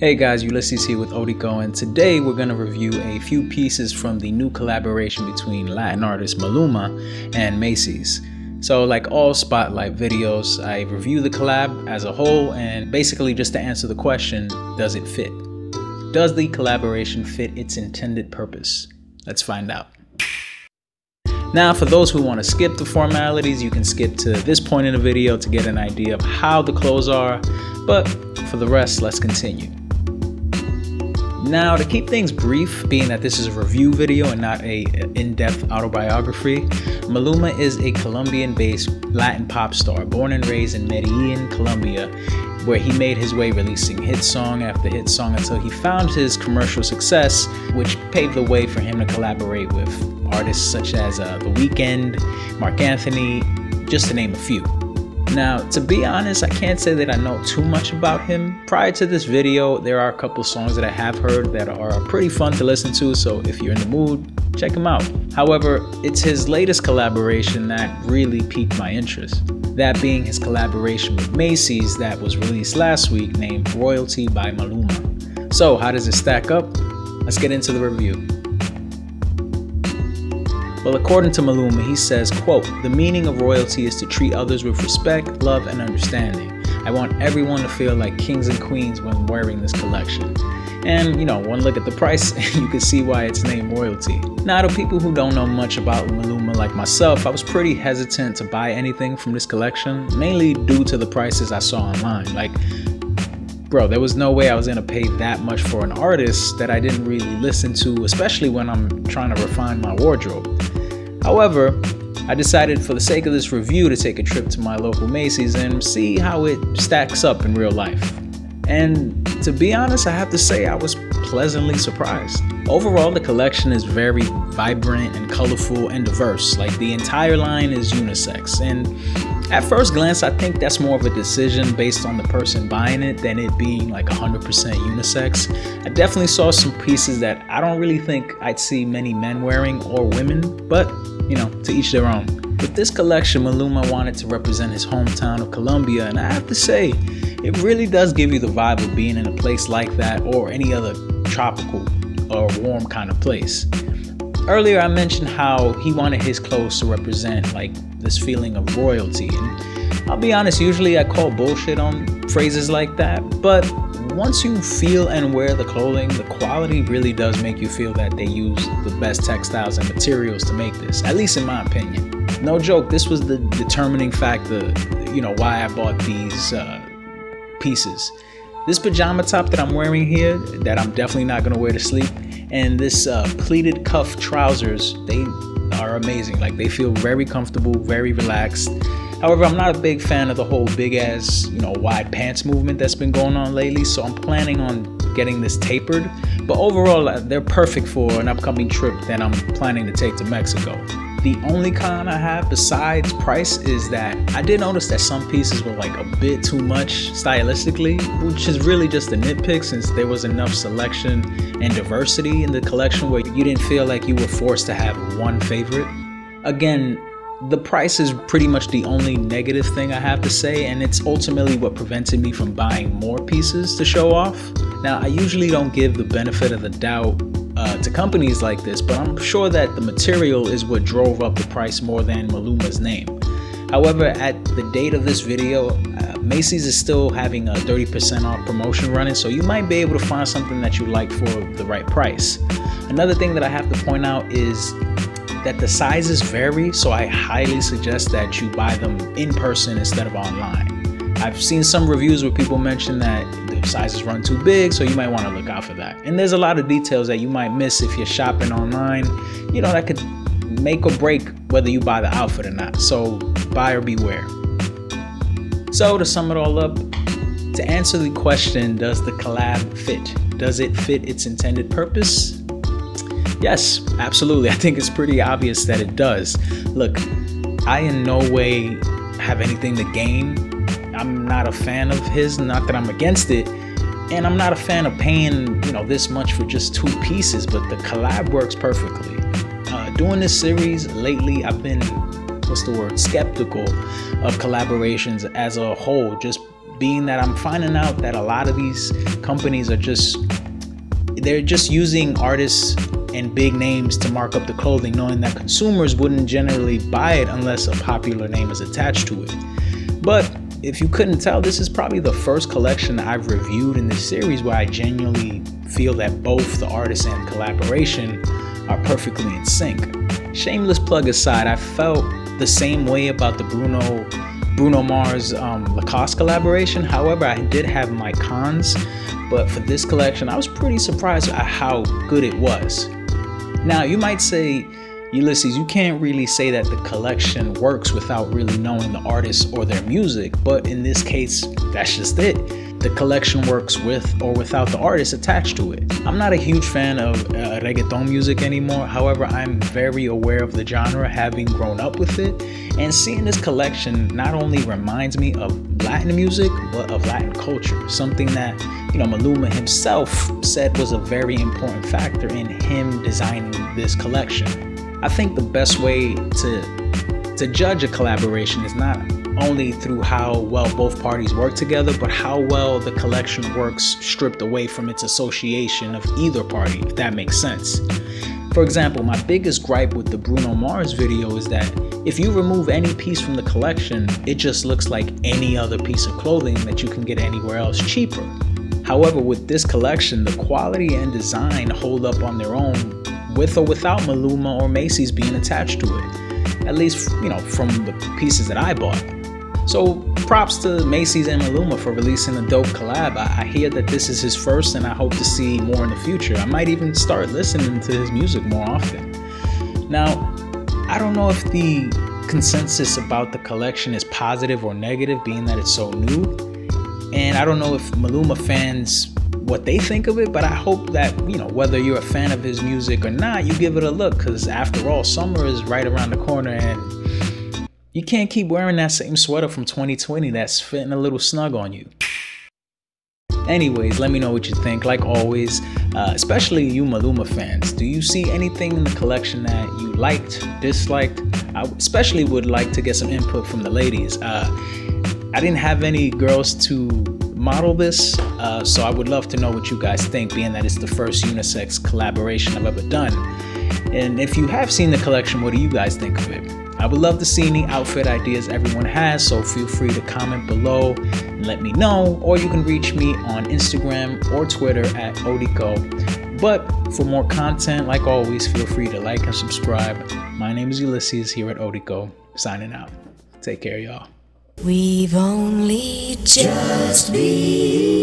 Hey guys, Ulysses here with Odycco, and today we're going to review a few pieces from the new collaboration between Latin artist Maluma and Macy's. So like all spotlight videos, I review the collab as a whole and basically just to answer the question, does it fit? Does the collaboration fit its intended purpose? Let's find out. Now, for those who want to skip the formalities, you can skip to this point in the video to get an idea of how the clothes are, but for the rest, let's continue. Now, to keep things brief, being that this is a review video and not a in-depth autobiography, Maluma is a Colombian-based Latin pop star born and raised in Medellin, Colombia, where he made his way releasing hit song after hit song until he found his commercial success, which paved the way for him to collaborate with artists such as The Weeknd, Marc Anthony, just to name a few. Now, to be honest, I can't say that I know too much about him. Prior to this video, there are a couple songs that I have heard that are pretty fun to listen to, so if you're in the mood, check him out. However, it's his latest collaboration that really piqued my interest. That being his collaboration with Macy's that was released last week, named Royalty by Maluma. So, how does it stack up? Let's get into the review. Well, according to Maluma, he says, quote, "The meaning of royalty is to treat others with respect, love, and understanding. I want everyone to feel like kings and queens when wearing this collection." And, one look at the price, you can see why it's named Royalty. Now, to people who don't know much about Maluma like myself, I was pretty hesitant to buy anything from this collection, mainly due to the prices I saw online. Like, bro, there was no way I was gonna pay that much for an artist that I didn't really listen to, especially when I'm trying to refine my wardrobe. However, I decided for the sake of this review to take a trip to my local Macy's and see how it stacks up in real life. And to be honest, I have to say I was pleasantly surprised. Overall, the collection is very vibrant and colorful and diverse. Like, the entire line is unisex, and at first glance, I think that's more of a decision based on the person buying it than it being like 100% unisex. I definitely saw some pieces that I don't really think I'd see many men wearing or women, but to each their own. With this collection, Maluma wanted to represent his hometown of Colombia, and I have to say, it really does give you the vibe of being in a place like that or any other tropical or warm kind of place. Earlier, I mentioned how he wanted his clothes to represent like this feeling of royalty, and I'll be honest, usually I call bullshit on phrases like that, but once you feel and wear the clothing, the quality really does make you feel that they use the best textiles and materials to make this, at least in my opinion. No joke, this was the determining factor, why I bought these pieces. This pajama top that I'm wearing here, that I'm definitely not gonna wear to sleep, and this pleated cuff trousers, they are amazing. Like, they feel very comfortable, very relaxed. However, I'm not a big fan of the whole big ass, wide pants movement that's been going on lately, so I'm planning on getting this tapered. But overall, they're perfect for an upcoming trip that I'm planning to take to Mexico. The only con I have besides price is that I did notice that some pieces were like a bit too much stylistically, which is really just a nitpick since there was enough selection and diversity in the collection where you didn't feel like you were forced to have one favorite. Again, the price is pretty much the only negative thing I have to say, and it's ultimately what prevented me from buying more pieces to show off. Now, I usually don't give the benefit of the doubt to companies like this, but I'm sure that the material is what drove up the price more than Maluma's name. However, at the date of this video, Macy's is still having a 30% off promotion running, so you might be able to find something that you like for the right price. Another thing that I have to point out is that the sizes vary, so I highly suggest that you buy them in person instead of online. I've seen some reviews where people mention that the sizes run too big, so you might want to look out for that. And there's a lot of details that you might miss if you're shopping online, that could make or break whether you buy the outfit or not. So buyer beware. So to sum it all up, to answer the question, does the collab fit? Does it fit its intended purpose? Yes, absolutely. I think it's pretty obvious that it does. Look, I in no way have anything to gain. I'm not a fan of his, not that I'm against it, and I'm not a fan of paying, this much for just two pieces, but the collab works perfectly. Doing this series lately, I've been, skeptical of collaborations as a whole, just being that I'm finding out that a lot of these companies are just using artists and big names to mark up the clothing, knowing that consumers wouldn't generally buy it unless a popular name is attached to it. But if you couldn't tell, this is probably the first collection I've reviewed in this series where I genuinely feel that both the artist and collaboration are perfectly in sync. Shameless plug aside, I felt the same way about the Bruno Mars Lacoste collaboration. However, I did have my cons, but for this collection, I was pretty surprised at how good it was. Now, you might say, Ulysses, you can't really say that the collection works without really knowing the artist or their music, but in this case, that's just it. The collection works with or without the artist attached to it. I'm not a huge fan of reggaeton music anymore. However, I'm very aware of the genre, having grown up with it. And seeing this collection not only reminds me of Latin music, but of Latin culture. Something that, Maluma himself said was a very important factor in him designing this collection. I think the best way to judge a collaboration is not only through how well both parties work together, but how well the collection works stripped away from its association of either party, if that makes sense. For example, my biggest gripe with the Bruno Mars video is that if you remove any piece from the collection, it just looks like any other piece of clothing that you can get anywhere else cheaper. However, with this collection, the quality and design hold up on their own, with or without Maluma or Macy's being attached to it. At least, from the pieces that I bought. So props to Macy's and Maluma for releasing a dope collab. I hear that this is his first, and I hope to see more in the future. I might even start listening to his music more often. Now, I don't know if the consensus about the collection is positive or negative, being that it's so new. And I don't know if Maluma fans, what they think of it, but I hope that, whether you're a fan of his music or not, you give it a look, because after all, summer is right around the corner, and you can't keep wearing that same sweater from 2020 that's fitting a little snug on you. Anyways, let me know what you think. Like always, especially you Maluma fans, do you see anything in the collection that you liked, disliked? I especially would like to get some input from the ladies. I didn't have any girls to model this, so I would love to know what you guys think, being that it's the first unisex collaboration I've ever done. And if you have seen the collection, what do you guys think of it? I would love to see any outfit ideas everyone has, so feel free to comment below and let me know, or you can reach me on Instagram or Twitter at odycco. But for more content, like always, feel free to like and subscribe. My name is Ulysses here at odycco, signing out. Take care, y'all. We've only just begun.